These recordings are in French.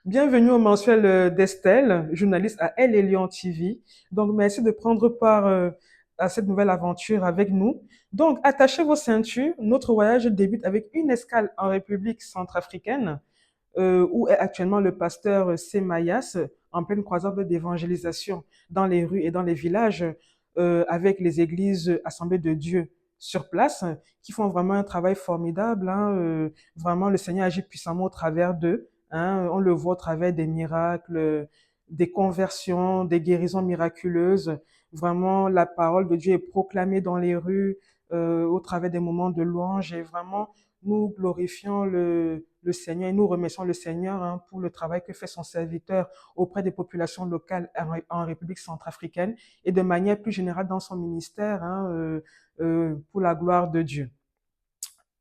Bienvenue au mensuel d'Estelle, journaliste à Elle et Lyon TV. Donc, merci de prendre part à cette nouvelle aventure avec nous. Donc, attachez vos ceintures. Notre voyage débute avec une escale en République centrafricaine, où est actuellement le pasteur Semayas, en pleine croisade d'évangélisation dans les rues et dans les villages, avec les églises Assemblées de Dieu sur place, qui font vraiment un travail formidable. Vraiment, le Seigneur agit puissamment au travers d'eux. On le voit au travers des miracles, des conversions, des guérisons miraculeuses. Vraiment, la parole de Dieu est proclamée dans les rues, au travers des moments de louange. Et vraiment, nous glorifions le Seigneur et nous remercions le Seigneur pour le travail que fait son serviteur auprès des populations locales en République centrafricaine et de manière plus générale dans son ministère, pour la gloire de Dieu.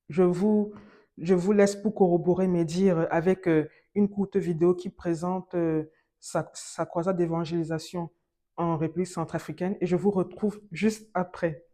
Je vous, je vous laisse pour corroborer mes dires avec une courte vidéo qui présente sa croisade d'évangélisation en République centrafricaine et je vous retrouve juste après.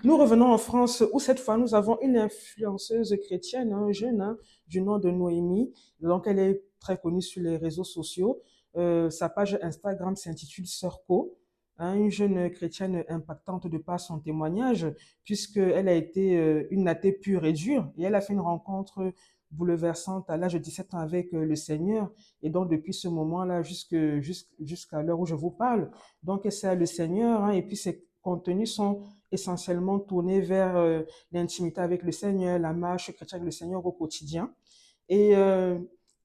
Nous revenons en France où cette fois nous avons une influenceuse chrétienne, jeune, du nom de Noémie. Donc elle est très connue sur les réseaux sociaux. Sa page Instagram s'intitule Sœur Co, une jeune chrétienne impactante de par son témoignage, puisqu'elle a été une athée pure et dure et elle a fait une rencontre bouleversante à l'âge de 17 ans avec le Seigneur. Et donc depuis ce moment-là jusqu'à l'heure où je vous parle, donc elle sert le Seigneur, et puis ses contenus sont essentiellement tournés vers l'intimité avec le Seigneur, la marche chrétienne avec le Seigneur au quotidien. Et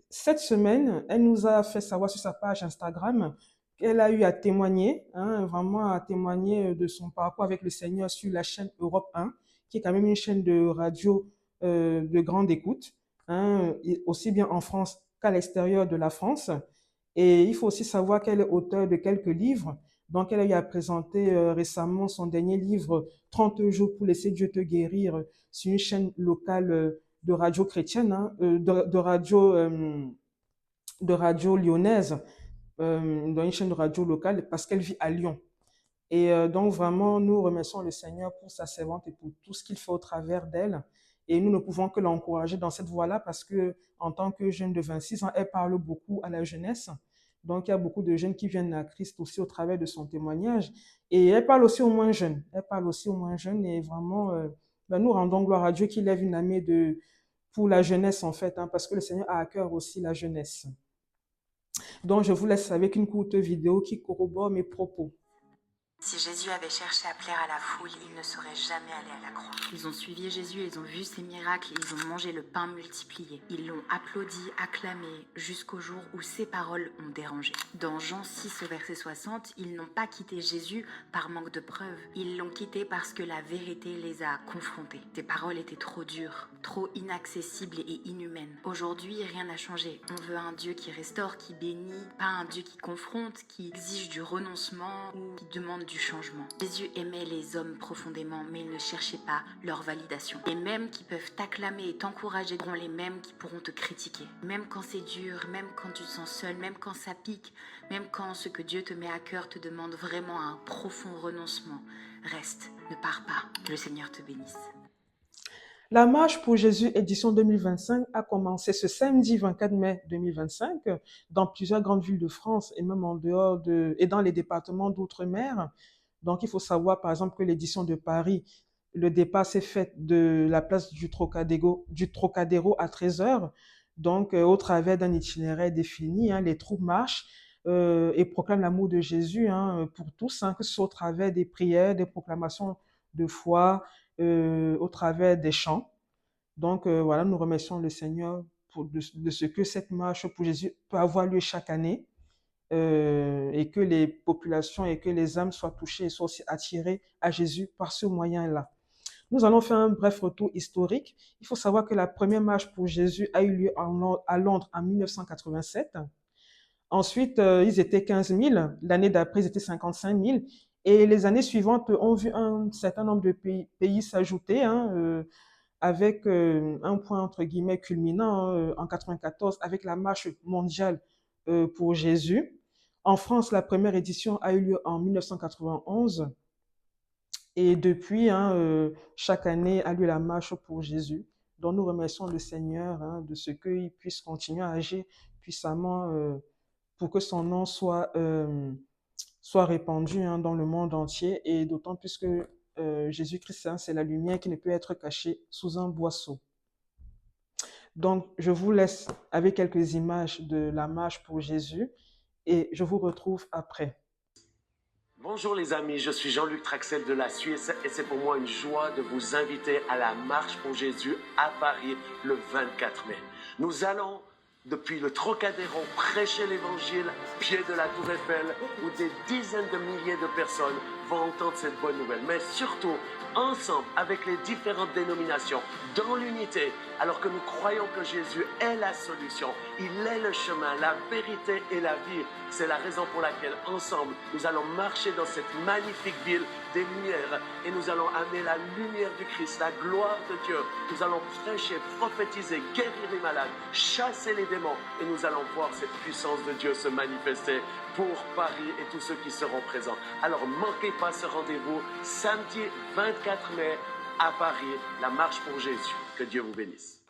cette semaine, elle nous a fait savoir sur sa page Instagram qu'elle a eu à témoigner, vraiment à témoigner de son parcours avec le Seigneur sur la chaîne Europe 1, qui est quand même une chaîne de radio de grande écoute, aussi bien en France qu'à l'extérieur de la France. Et il faut aussi savoir qu'elle est auteure de quelques livres. Donc, elle a eu à présenter récemment son dernier livre, 30 jours pour laisser Dieu te guérir, sur une chaîne locale de radio chrétienne, de radio lyonnaise, dans une chaîne de radio locale, parce qu'elle vit à Lyon. Et donc, vraiment, nous remercions le Seigneur pour sa servante et pour tout ce qu'il fait au travers d'elle. Et nous ne pouvons que l'encourager dans cette voie-là parce que, en tant que jeune de 26 ans, elle parle beaucoup à la jeunesse. Donc, il y a beaucoup de jeunes qui viennent à Christ aussi au travers de son témoignage. Et elle parle aussi aux moins jeunes. Elle parle aussi aux moins jeunes. Et vraiment, nous rendons gloire à Dieu qui lève une armée pour la jeunesse, en fait, parce que le Seigneur a à cœur aussi la jeunesse. Donc, je vous laisse avec une courte vidéo qui corrobore mes propos. Si Jésus avait cherché à plaire à la foule, il ne serait jamais allé à la croix. Ils ont suivi Jésus, ils ont vu ses miracles, ils ont mangé le pain multiplié. Ils l'ont applaudi, acclamé, jusqu'au jour où ses paroles ont dérangé. Dans Jean 6 au verset 60, ils n'ont pas quitté Jésus par manque de preuves. Ils l'ont quitté parce que la vérité les a confrontés. Ses paroles étaient trop dures, trop inaccessibles et inhumaines. Aujourd'hui, rien n'a changé. On veut un Dieu qui restaure, qui bénit, pas un Dieu qui confronte, qui exige du renoncement ou qui demande du changement. Jésus aimait les hommes profondément, mais il ne cherchait pas leur validation. Les mêmes qui peuvent t'acclamer et t'encourager seront les mêmes qui pourront te critiquer. Même quand c'est dur, même quand tu te sens seul, même quand ça pique, même quand ce que Dieu te met à cœur te demande vraiment un profond renoncement. Reste, ne pars pas, que le Seigneur te bénisse. La marche pour Jésus édition 2025 a commencé ce samedi 24 mai 2025 dans plusieurs grandes villes de France et même en dehors et dans les départements d'outre-mer. Donc, il faut savoir, par exemple, que l'édition de Paris, le départ s'est fait de la place du Trocadéro à 13 heures. Donc, au travers d'un itinéraire défini, hein, les troupes marchent et proclament l'amour de Jésus, hein, pour tous, hein, que ce soit au travers des prières, des proclamations de foi, au travers des chants. Donc, voilà, nous remercions le Seigneur de ce que cette marche pour Jésus peut avoir lieu chaque année et que les populations et que les âmes soient touchées et soient aussi attirées à Jésus par ce moyen-là. Nous allons faire un bref retour historique. Il faut savoir que la première marche pour Jésus a eu lieu à Londres en 1987. Ensuite, ils étaient 15 000. L'année d'après, ils étaient 55 000. Et les années suivantes ont vu un certain nombre de pays s'ajouter, hein, avec un point entre guillemets culminant en 94 avec la marche mondiale pour Jésus. En France, la première édition a eu lieu en 1991 et depuis, hein, chaque année a lieu la marche pour Jésus. Donc nous remercions le Seigneur, hein, de ce qu'il puisse continuer à agir puissamment pour que son nom soit répandu, hein, dans le monde entier et d'autant plus que Jésus-Christ, hein, c'est la lumière qui ne peut être cachée sous un boisseau. Donc, je vous laisse avec quelques images de la marche pour Jésus et je vous retrouve après. Bonjour les amis, je suis Jean-Luc Traxel de la Suisse et c'est pour moi une joie de vous inviter à la Marche pour Jésus à Paris le 24 mai. Nous allons depuis le Trocadéro prêcher l'évangile au pied de la Tour Eiffel où des dizaines de milliers de personnes vont entendre cette bonne nouvelle. Mais surtout, ensemble, avec les différentes dénominations, dans l'unité, alors que nous croyons que Jésus est la solution. Il est le chemin, la vérité et la vie. C'est la raison pour laquelle, ensemble, nous allons marcher dans cette magnifique ville des Lumières et nous allons amener la lumière du Christ, la gloire de Dieu. Nous allons prêcher, prophétiser, guérir les malades, chasser les démons et nous allons voir cette puissance de Dieu se manifester pour Paris et tous ceux qui seront présents. Alors, manquez pas ce rendez-vous samedi 24 mai à Paris, la marche pour Jésus. Que Dieu vous bénisse.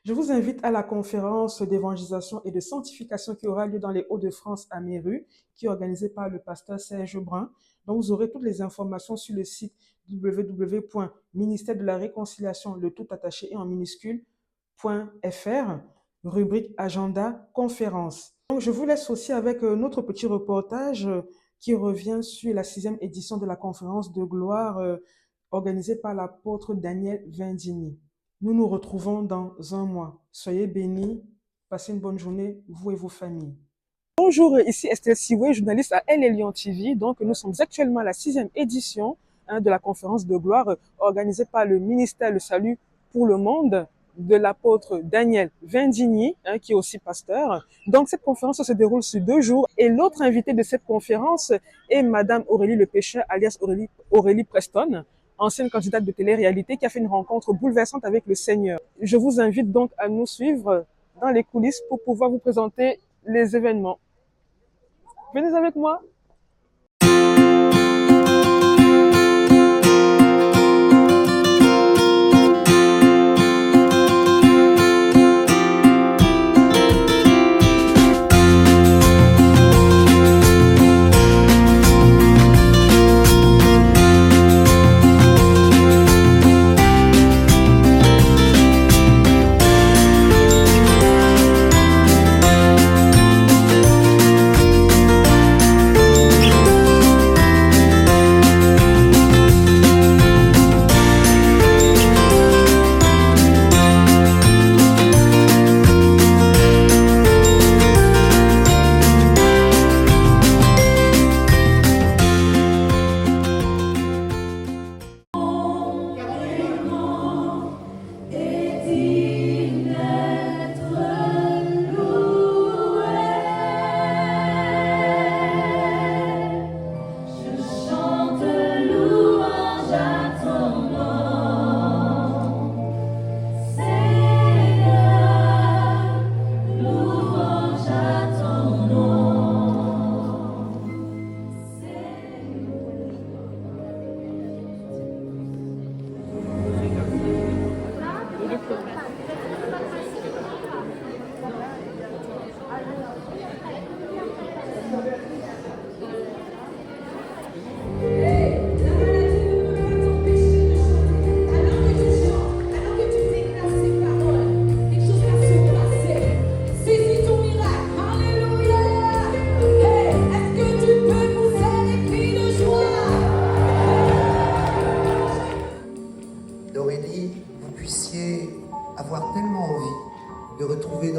Je vous invite à la conférence d'évangélisation et de sanctification qui aura lieu dans les Hauts-de-France à Méru, qui est organisée par le pasteur Serge Brun. Donc, vous aurez toutes les informations sur le site www.ministère de la réconciliation, le tout attaché et en minuscule.fr, rubrique agenda conférence. Donc, je vous laisse aussi avec notre petit reportage qui revient sur la 6e édition de la conférence de gloire organisée par l'apôtre Daniel Vindigny. Nous nous retrouvons dans un mois. Soyez bénis, passez une bonne journée, vous et vos familles. Bonjour, ici Estelle Siwe, journaliste à El Elyon TV. Donc, nous sommes actuellement à la 6e édition, hein, de la conférence de gloire organisée par le ministère Le Salut pour le monde de l'apôtre Daniel Vindigny, hein, qui est aussi pasteur. Donc, cette conférence se déroule sur 2 jours et l'autre invité de cette conférence est Madame Aurélie Le Pécheur, alias Aurélie Preston, ancienne candidate de télé-réalité qui a fait une rencontre bouleversante avec le Seigneur. Je vous invite donc à nous suivre dans les coulisses pour pouvoir vous présenter les événements. Venez avec moi.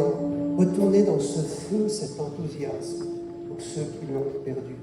retourner dans ce feu, cet enthousiasme pour ceux qui l'ont perdu.